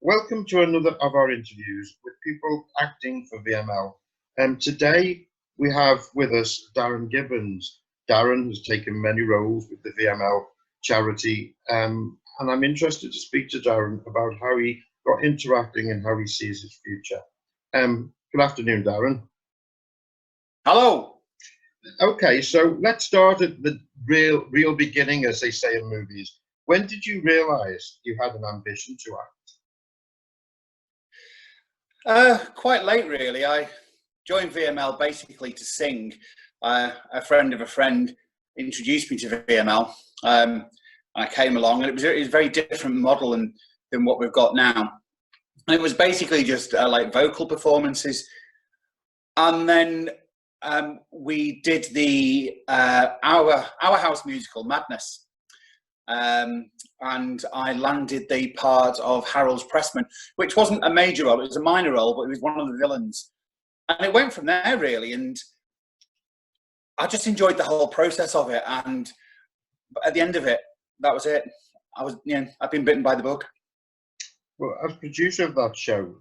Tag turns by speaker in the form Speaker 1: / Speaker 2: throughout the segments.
Speaker 1: Welcome to another of our interviews with people acting for VML. Today we have with us Darren Gibbons. Darren has taken many roles with the VML charity, and I'm interested to speak to Darren about how he got interacting and how he sees his future. Good afternoon, Darren.
Speaker 2: Hello.
Speaker 1: Okay, so let's start at the real beginning, as they say in movies. When did you realise you had an ambition to
Speaker 2: act? Quite late, really. I joined VML basically to sing. A friend of a friend introduced me to VML. I came along, and it was a very different model than what we've got now. And it was basically just like vocal performances. And then we did the Our House musical, Madness. And I landed the part of Harold Pressman, which wasn't a major role, it was a minor role, but it was one of the villains. And it went from there, really, and I just enjoyed the whole process of it. And at the end of it, that was it. I've been bitten by the bug.
Speaker 1: Well, as producer of that show,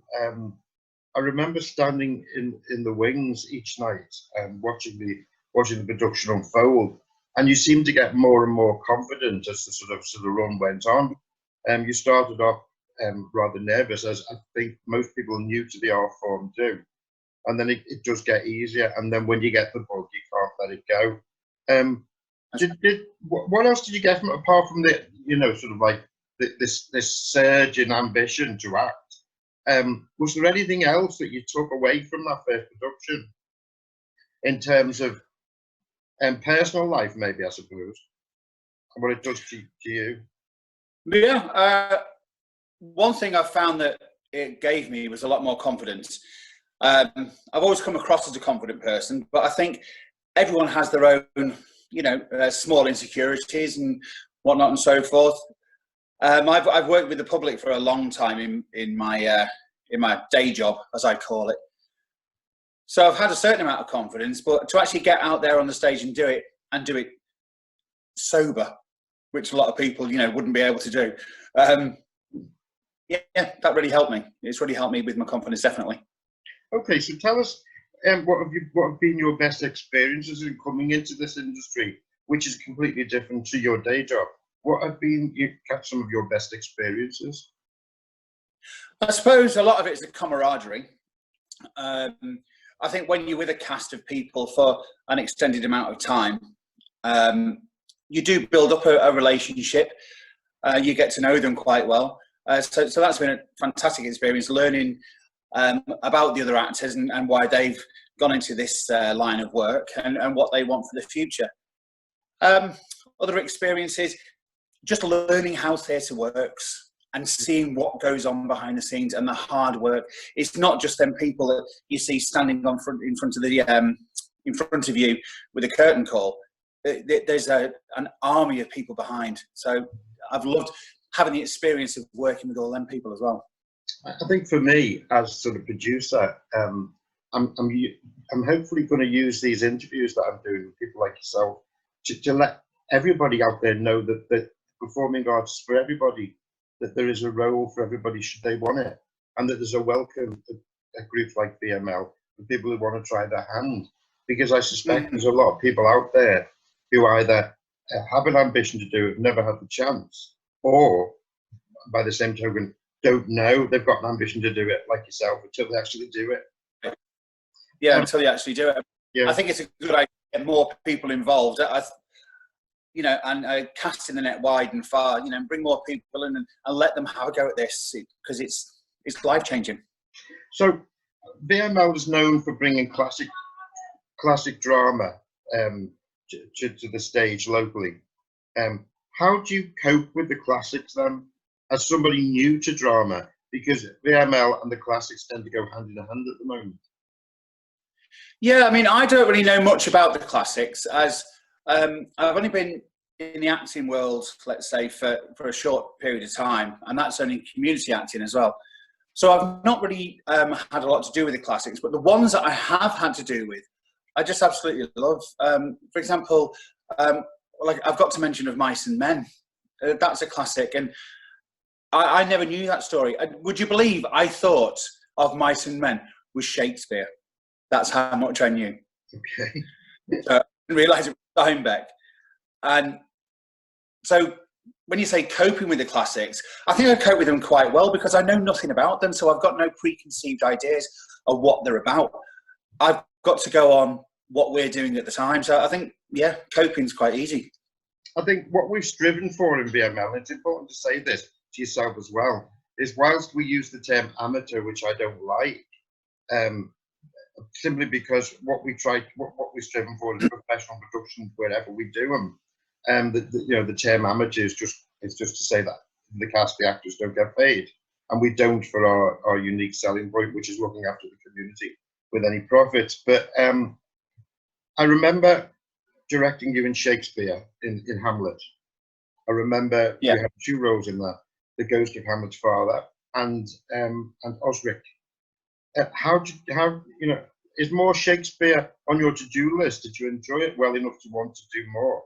Speaker 1: I remember standing in the wings each night and watching the production unfold. And you seemed to get more and more confident as the sort of run went on. You started off rather nervous, as I think most people new to the art form do. And then it does get easier. And then when you get the bug, you can't let it go. What else did you get from, apart from the, this surge in ambition to act? Was there anything else that you took away from that first production in terms of personal life, maybe, I suppose, and what it does to you?
Speaker 2: Yeah, one thing I found that it gave me was a lot more confidence. I've always come across as a confident person, but I think everyone has their own, small insecurities and whatnot and so forth. I've worked with the public for a long time in my day job, as I call it. So I've had a certain amount of confidence, but to actually get out there on the stage and do it sober, which a lot of people, wouldn't be able to do. Yeah, that really helped me. It's really helped me with my confidence, definitely.
Speaker 1: Okay, so tell us, what have been your best experiences in coming into this industry, which is completely different to your day job? What have been some of your best experiences?
Speaker 2: I suppose a lot of it is the camaraderie. I think when you're with a cast of people for an extended amount of time, you do build up a relationship. You get to know them quite well. So that's been a fantastic experience, learning about the other actors and why they've gone into this line of work and what they want for the future. Other experiences, just learning how theatre works and seeing what goes on behind the scenes and the hard work. It's not just them people that you see standing in front of you with a curtain call. There's an army of people behind. So I've loved having the experience of working with all them people as well.
Speaker 1: I think for me, as sort of producer, I'm hopefully going to use these interviews that I'm doing with people like yourself to let everybody out there know that performing arts is for everybody, that there is a role for everybody should they want it, and that there's a welcome to a group like VML for people who want to try their hand. Because I suspect there's a lot of people out there who either have an ambition to do it, never had the chance, or by the same token, don't know they've got an ambition to do it, like yourself, until they actually do it.
Speaker 2: Yeah, until you actually do it.
Speaker 1: Yeah.
Speaker 2: I think it's a good idea to get more people involved. And casting the net wide and far, and bring more people in and let them have a go at this, because it's life-changing.
Speaker 1: So VML is known for bringing classic drama to the stage locally. How do you cope with the classics then, as somebody new to drama? Because VML and the classics tend to go hand in hand at the moment.
Speaker 2: Yeah, I mean, I don't really know much about the classics, as I've only been in the acting world, let's say, for a short period of time, and that's only community acting as well. So I've not really had a lot to do with the classics, but the ones that I have had to do with, I just absolutely love. For example, like I've got to mention Of Mice and Men. That's a classic, and I never knew that story. Would you believe I thought of Mice and Men was Shakespeare? That's how much I knew.
Speaker 1: Okay.
Speaker 2: I didn't realise it was Steinbeck. And so when you say coping with the classics, I think I cope with them quite well because I know nothing about them. So I've got no preconceived ideas of what they're about. I've got to go on what we're doing at the time. So I think, yeah, coping's quite easy.
Speaker 1: I think what we've striven for in VML, and it's important to say this to yourself as well, is whilst we use the term amateur, which I don't like, simply because what we've striven for is professional production wherever we do them. The term amateur is just to say that the cast, the actors don't get paid, and we don't for our unique selling point, which is looking after the community with any profits. But I remember directing you in Shakespeare in Hamlet. I remember you had 2 roles in that: the ghost of Hamlet's father and Osric. How is more Shakespeare on your to-do list? Did you enjoy it well enough to want to do more?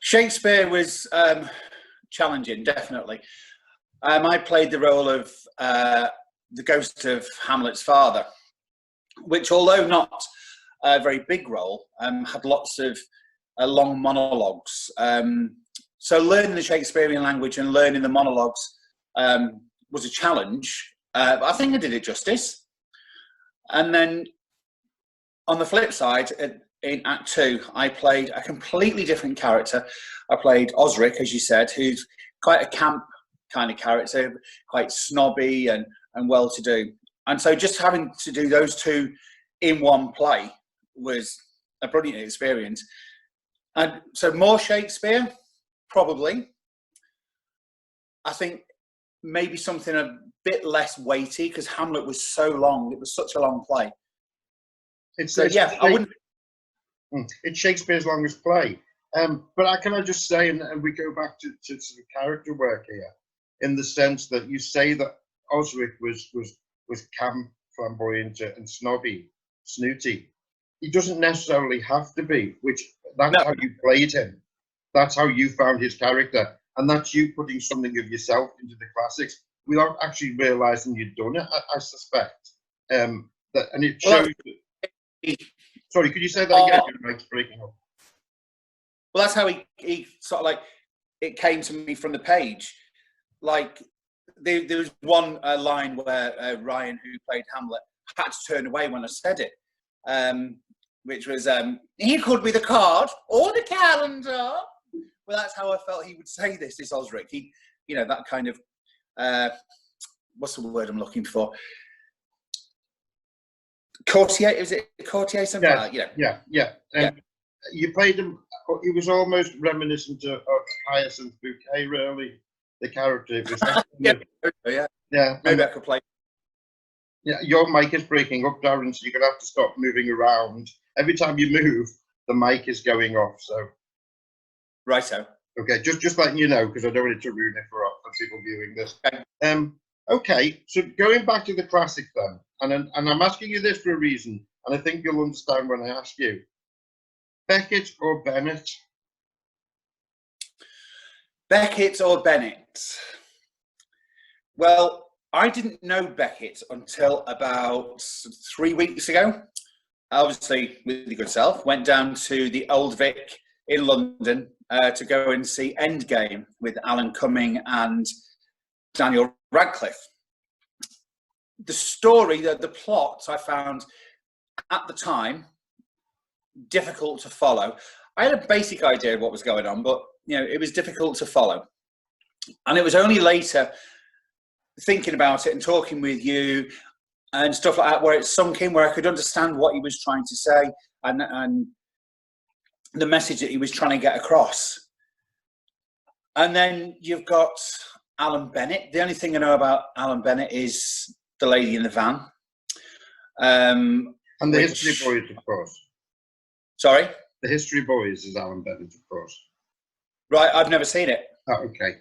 Speaker 2: Shakespeare was challenging, definitely. I played the role of the ghost of Hamlet's father, which, although not a very big role, had lots of long monologues. So learning the Shakespearean language and learning the monologues was a challenge. But I think I did it justice. And then on the flip side, in Act 2, I played a completely different character. I played Osric, as you said, who's quite a camp kind of character, quite snobby and well-to-do. And so just having to do those 2 in one play was a brilliant experience. And so more Shakespeare, probably. I think maybe something a bit less weighty because Hamlet was so long. It was such a long play. I wouldn't.
Speaker 1: It's Shakespeare's longest play. But can I just say, and we go back to sort of character work here, in the sense that you say that Osric was camp, flamboyant, and snooty. He doesn't necessarily have to be. That's how you played him. That's how you found his character, and that's you putting something of yourself into the classics without actually realising you'd done it. I suspect and it shows. Sorry, could you say that again? Your mic's breaking up.
Speaker 2: Well, that's how he sort of like, it came to me from the page. Like there was one line where Ryan, who played Hamlet, had to turn away when I said it, which was, he could be the card or the calendar. Well, that's how I felt he would say this Osric. He, that kind of, what's the word I'm looking for? Courtier, is it courtier? Something like that,
Speaker 1: yeah. You played him. He was almost reminiscent of Hyacinth Bouquet, really. The character. It was
Speaker 2: yeah. Maybe I could play.
Speaker 1: Yeah, your mic is breaking up, Darren, so you're gonna have to stop moving around. Every time you move, the mic is going off. So.
Speaker 2: Righto.
Speaker 1: Okay, just letting you know because I don't want it to ruin it for people viewing this. Okay, so going back to the classic then, and I'm asking you this for a reason, and I think you'll understand when I ask you. Beckett or Bennett?
Speaker 2: Beckett or Bennett? Well, I didn't know Beckett until about 3 weeks ago. Obviously, with your good self, went down to the Old Vic in London to go and see Endgame with Alan Cumming and Daniel Radcliffe. The story, the plot, I found at the time difficult to follow. I had a basic idea of what was going on, but it was difficult to follow. And it was only later, thinking about it and talking with you and stuff like that, where it sunk in, where I could understand what he was trying to say and the message that he was trying to get across. And then you've got Alan Bennett. The only thing I know about Alan Bennett is The Lady in the Van.
Speaker 1: And The History Boys, of course.
Speaker 2: Sorry?
Speaker 1: The History Boys is Alan Bennett, of course.
Speaker 2: Right, I've never seen it.
Speaker 1: Oh, okay.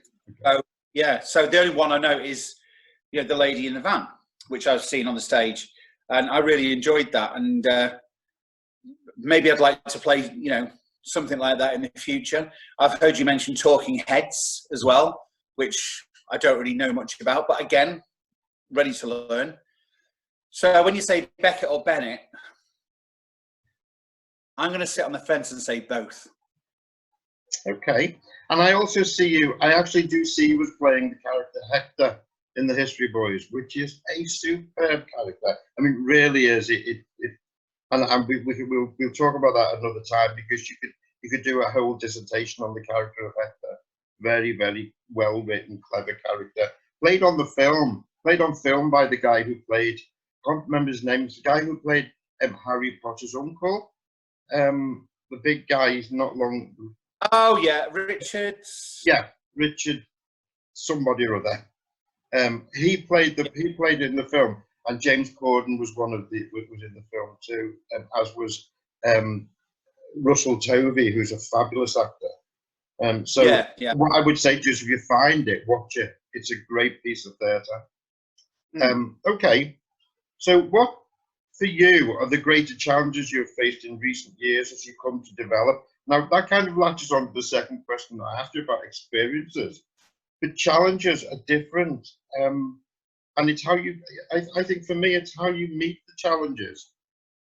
Speaker 2: So the only one I know is The Lady in the Van, which I've seen on the stage. And I really enjoyed that. And maybe I'd like to play, something like that in the future. I've heard you mention Talking Heads as well. which I don't really know much about, but again, ready to learn. So when you say Beckett or Bennett, I'm going to sit on the fence and say both.
Speaker 1: Okay. And I also see you, I actually do see you as playing the character Hector in the History Boys, which is a superb character. I mean, really is. And we'll talk about that another time, because you could do a whole dissertation on the character of Hector. Very, very well written, clever character. Played on film by the guy who played, I can't remember his name, it's the guy who played Harry Potter's uncle. The big guy, he's not long.
Speaker 2: Oh yeah, Richard.
Speaker 1: Yeah, Richard, somebody or other. He played in the film, and James Corden was was in the film too, as was Russell Tovey, who's a fabulous actor. So
Speaker 2: yeah.
Speaker 1: what I would say, just if you find it, watch it. It's a great piece of theatre. Okay, so what for you are the greater challenges you've faced in recent years as you come to develop? Now that kind of latches on to the second question I asked you about experiences. The challenges are different, and it's how you. I think for me, it's how you meet the challenges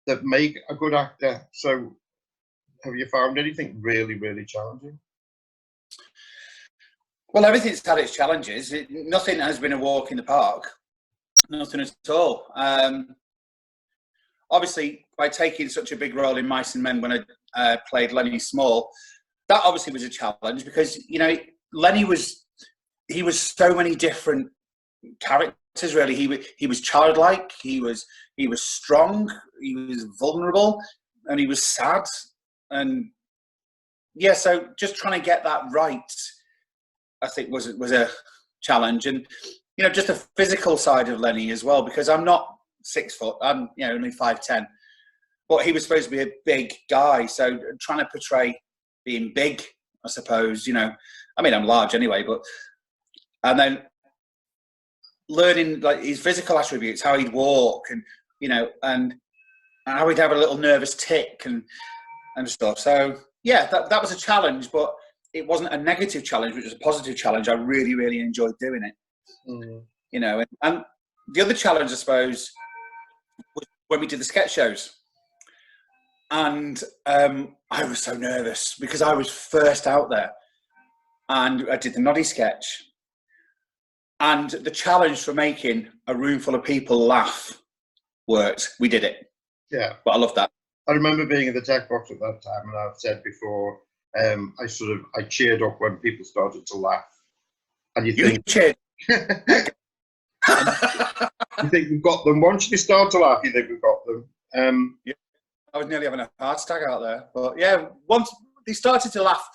Speaker 1: that make a good actor. So, have you found anything really, really challenging?
Speaker 2: Well, everything's had its challenges. Nothing has been a walk in the park. Nothing at all. Obviously, by taking such a big role in Mice and Men when I played Lenny Small, that obviously was a challenge, because Lenny was so many different characters. Really, he was childlike. He was strong. He was vulnerable, and he was sad. And yeah, so just trying to get that right, I think was a challenge. And just the physical side of Lenny as well, because I'm not 6 foot. I'm only 5'10", but he was supposed to be a big guy. So trying to portray being big, I suppose. I mean, I'm large anyway, but and then learning like his physical attributes, how he'd walk, and and how he'd have a little nervous tick and stuff. So yeah, that was a challenge, but it wasn't a negative challenge, which was a positive challenge. I really, really enjoyed doing it. And the other challenge, I suppose, was when we did the sketch shows. And I was so nervous because I was first out there, and I did the Noddy sketch. And the challenge for making a room full of people laugh worked. We did it.
Speaker 1: Yeah.
Speaker 2: But I love that.
Speaker 1: I remember being in the tech box at that time, and I've said before, I cheered up when people started to laugh. And you
Speaker 2: cheered.
Speaker 1: You think we've got them. Once they start to laugh, you think we've got them.
Speaker 2: Yeah. I was nearly having a heart attack out there. But yeah, once they started to laugh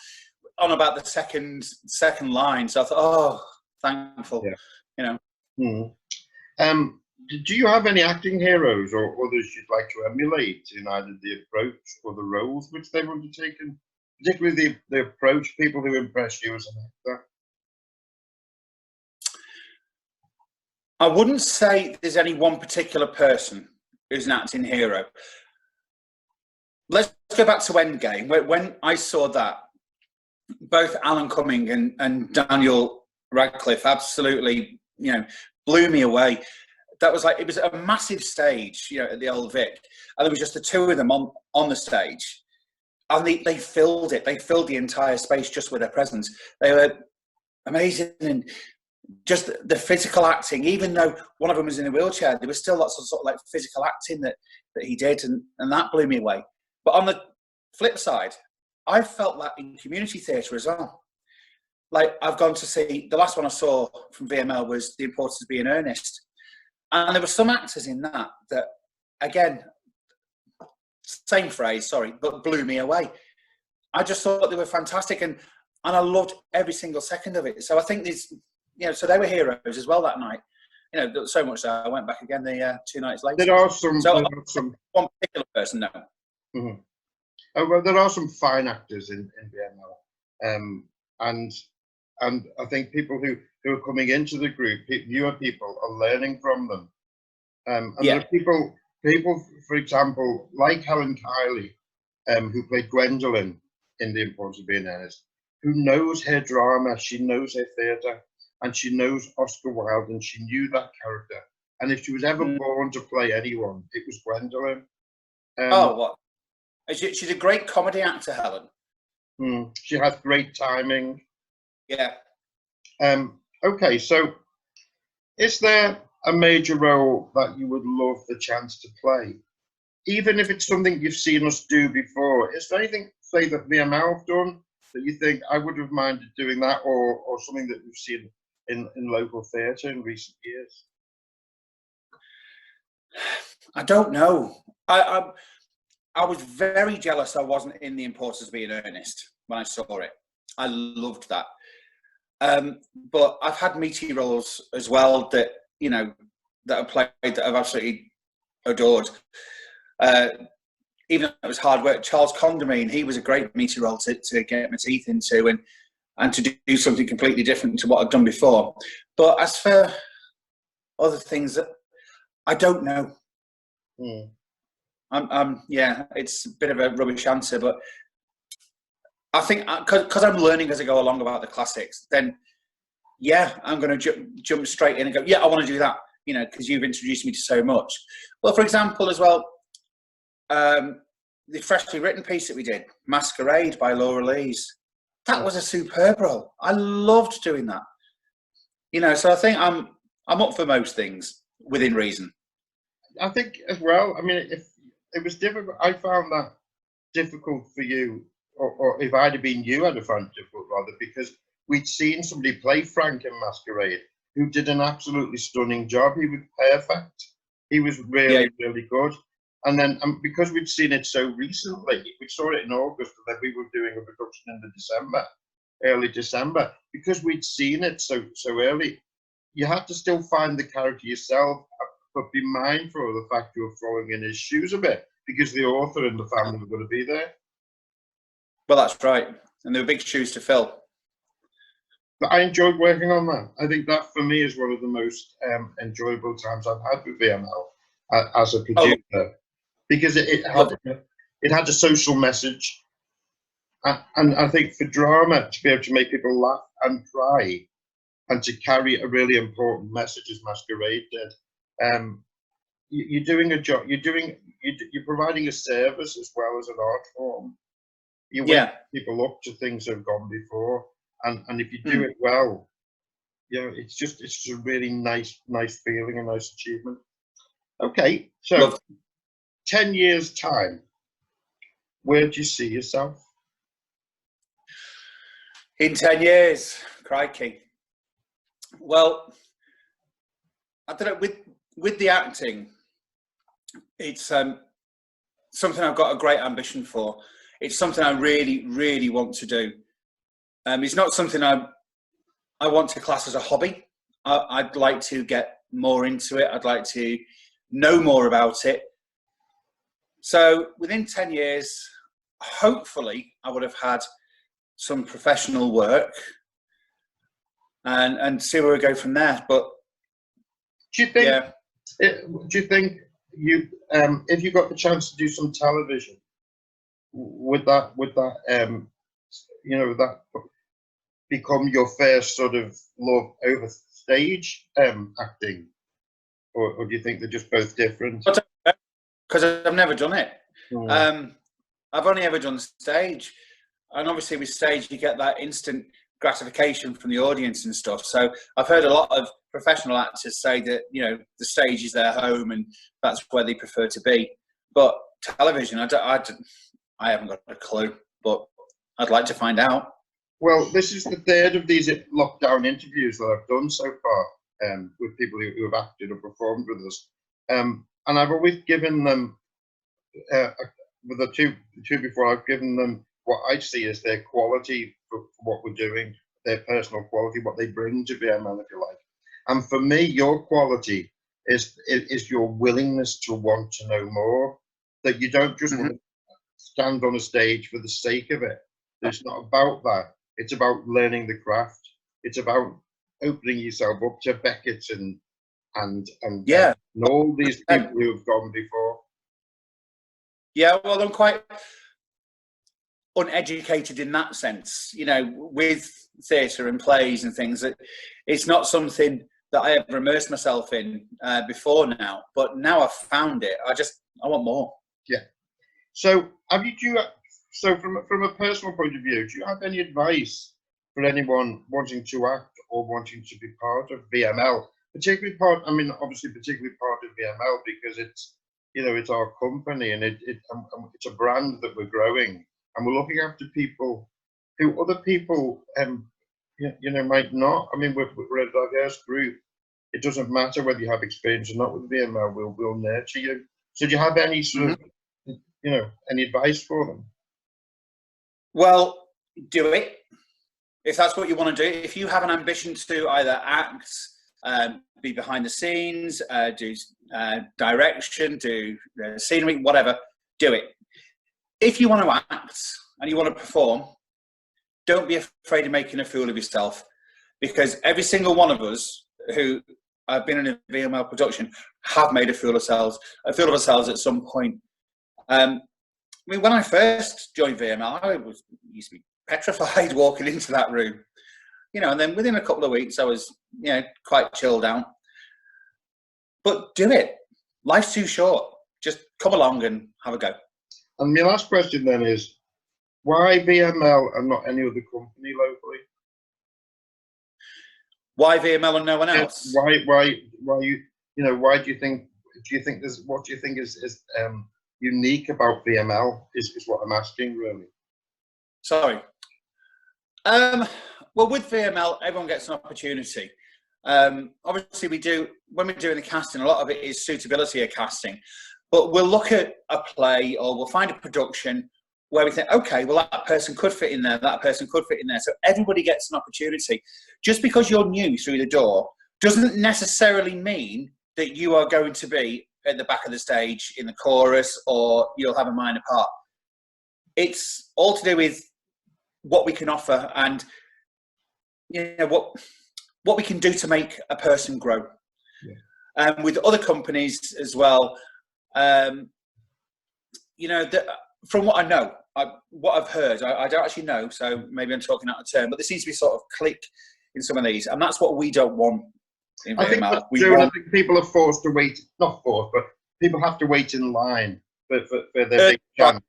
Speaker 2: on about the second line, so I thought, oh, thankful.
Speaker 1: Yeah. Do you have any acting heroes or others you'd like to emulate in either the approach or the roles which they've undertaken? Particularly the approach, people who impress you as an actor?
Speaker 2: I wouldn't say there's any one particular person who's an acting hero. Let's go back to Endgame. When I saw that, both Alan Cumming and Daniel Radcliffe absolutely, blew me away. That was it was a massive stage, at the Old Vic, and there was just the two of them on the stage, and they filled it. They filled the entire space just with their presence. They were amazing, and just the physical acting. Even though one of them was in a wheelchair, there was still lots of sort of physical acting that he did, and that blew me away. But on the flip side, I felt that in community theatre as well. I've gone to see, the last one I saw from VML was The Importance of Being Earnest. And there were some actors in that, again, same phrase, sorry, but blew me away. I just thought they were fantastic, and I loved every single second of it. So I think these, so they were heroes as well that night. So much so I went back again the 2 nights later.
Speaker 1: There are some
Speaker 2: one particular person, no.
Speaker 1: Mm-hmm. Well, there are some fine actors in VML, and I think people who are coming into the group, newer people, are learning from them. And there are people, for example, like Helen Kiley, who played Gwendolyn in The Importance of Being Earnest, who knows her drama, she knows her theatre, and she knows Oscar Wilde, and she knew that character. And if she was ever born to play anyone, it was Gwendolyn.
Speaker 2: Oh, what? She's a great comedy actor, Helen.
Speaker 1: She has great timing.
Speaker 2: Yeah.
Speaker 1: Okay, so is there a major role that you would love the chance to play? Even if it's something you've seen us do before, is there anything, say, that VML have done that you think I would have minded doing that, or something that we've seen in local theatre in recent years?
Speaker 2: I don't know. I was very jealous I wasn't in The Importance of Being Earnest when I saw it. I loved that. But I've had meaty roles as well that, you know, that I've played that I've absolutely adored. Even though it was hard work, Charles Condamine, he was a great meaty role to get my teeth into and to do something completely different to what I've done before. But as for other things, I don't know. Yeah, it's a bit of a rubbish answer, but I think because I'm learning as I go along about the classics, then yeah, I'm going to jump straight in and go, yeah, I want to do that, you know, because you've introduced me to so much. Well, for example, as well, the freshly written piece that we did, Masquerade by Laura Lees, that was a superb role. I loved doing that. You know, so I think I'm up for most things within reason.
Speaker 1: I think as well, I mean, if it was difficult, I found that difficult for you, or if I'd have been you, I'd have found it difficult rather, because we'd seen somebody play Frank in Masquerade who did an absolutely stunning job. He was perfect. He was really, really good. And then because we'd seen it so recently, we saw it in August, and then we were doing a production in early December, because we'd seen it so early. You had to still find the character yourself, but be mindful of the fact you were falling in his shoes a bit, because the author and the family were going to be there.
Speaker 2: Well, that's right. And there were big shoes to fill.
Speaker 1: But I enjoyed working on that. I think that, for me, is one of the most enjoyable times I've had with VML as a producer, because it had a social message. And I think for drama, to be able to make people laugh and cry, and to carry a really important message as Masquerade did, you're doing a job. You're providing a service as well as an art form. You wake people up to things that have gone before, and if you do it well, you know, it's just a really nice feeling, a nice achievement. Okay, so 10 years time, where do you see yourself?
Speaker 2: In 10 years, crikey. Well, I don't know, with the acting, it's something I've got a great ambition for. It's something I really, really want to do. It's not something I want to class as a hobby. I'd like to get more into it. I'd like to know more about it. So within 10 years, hopefully, I would have had some professional work and see where we go from there. But
Speaker 1: do you think? Do you think if you got the chance to do some television, would that you know, that become your first sort of love over stage acting, or do you think they're just both different?
Speaker 2: Because I've never done it. I've only ever done stage, and obviously with stage you get that instant gratification from the audience and stuff. So I've heard a lot of professional actors say that, you know, the stage is their home and that's where they prefer to be. But television, I haven't got a clue, but I'd like to find out.
Speaker 1: Well, this is the third of these lockdown interviews that I've done so far with people who have acted or performed with us. And I've always given them, with the two before, I've given them what I see as their quality for what we're doing, their personal quality, what they bring to VML, if you like. And for me, your quality is your willingness to want to know more, that you don't just want to stand on a stage for the sake of it. It's not about that. It's about learning the craft. It's about opening yourself up to Beckett and all these people who have gone before.
Speaker 2: Yeah, well, uneducated in that sense, you know, with theatre and plays and things. It's not something that I ever immersed myself in before now, but now I've found it. I want more.
Speaker 1: Yeah. So so from a personal point of view, do you have any advice for anyone wanting to act or wanting to be part of VML? Particularly part of VML because it's, you know, it's our company and it's a brand that we're growing, and we're looking after people who other people you know, might not. I mean, we're a diverse group. It doesn't matter whether you have experience or not with VML. We'll nurture you. So do you have any sort of, you know, any advice for them?
Speaker 2: Well, do it if that's what you want to do. If you have an ambition to either act, be behind the scenes, do direction, do scenery, whatever, do it. If you want to act and you want to perform, don't be afraid of making a fool of yourself, because every single one of us who have been in a VML production have made a fool of ourselves at some point. I mean, when I first joined VML, I used to be petrified walking into that room, you know, and then within a couple of weeks, I was, you know, quite chilled out. But do it. Life's too short. Just come along and have a go.
Speaker 1: And my last question then is, why VML and not any other company locally?
Speaker 2: Why VML and no one else?
Speaker 1: Why you know, why do you think there's, what do you think is unique about VML is what I'm asking, really.
Speaker 2: Sorry. Well, with VML, everyone gets an opportunity. Obviously, when we're doing the casting, a lot of it is suitability of casting. But we'll look at a play or we'll find a production where we think, okay, well, that person could fit in there, that person could fit in there. So everybody gets an opportunity. Just because you're new through the door doesn't necessarily mean that you are going to be at the back of the stage in the chorus or you'll have a minor part. It's all to do with what we can offer and, you know, what we can do to make a person grow. Yeah. With other companies as well, you know, from what I know, what I've heard, I don't actually know, so maybe I'm talking out of turn, but there seems to be sort of click in some of these, and that's what we don't want in VML.
Speaker 1: I think people are forced to wait, not forced, but people have to wait in line for their big chance.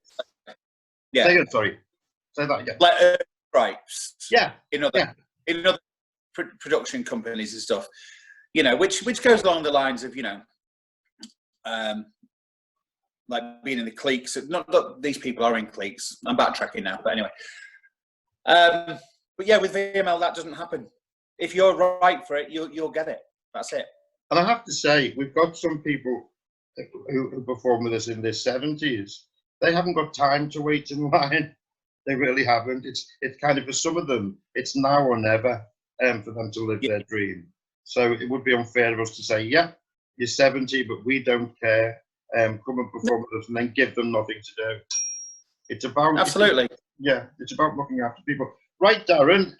Speaker 2: Yeah.
Speaker 1: Sorry. Say that again.
Speaker 2: Like stripes.
Speaker 1: Yeah.
Speaker 2: In other production companies and stuff, you know, which goes along the lines of, you know, like being in the cliques. Not that these people are in cliques. I'm backtracking now, but anyway. But yeah, with VML, that doesn't happen. If you're right for it, you'll get it. That's it.
Speaker 1: And I have to say, we've got some people who perform with us in their 70s. They haven't got time to wait in line. They really haven't. It's kind of, for some of them, it's now or never for them to live their dream. So it would be unfair of us to say, yeah, you're 70, but we don't care. Come and perform with us, and then give them nothing to do. It's about
Speaker 2: absolutely.
Speaker 1: It's about looking after people. Right, Darren.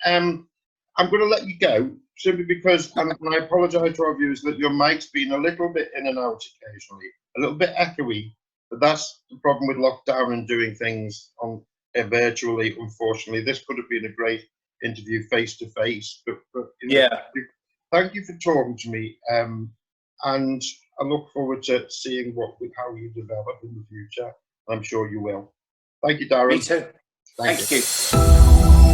Speaker 1: I'm going to let you go simply because, and I apologise to our viewers that your mic's been a little bit in and out occasionally, a little bit echoey. But that's the problem with lockdown and doing things on virtually. Unfortunately, this could have been a great interview face to face. But you know, thank you for talking to me. And I look forward to seeing how you develop in the future. I'm sure you will. Thank you, Darren.
Speaker 2: Me too. Thank you.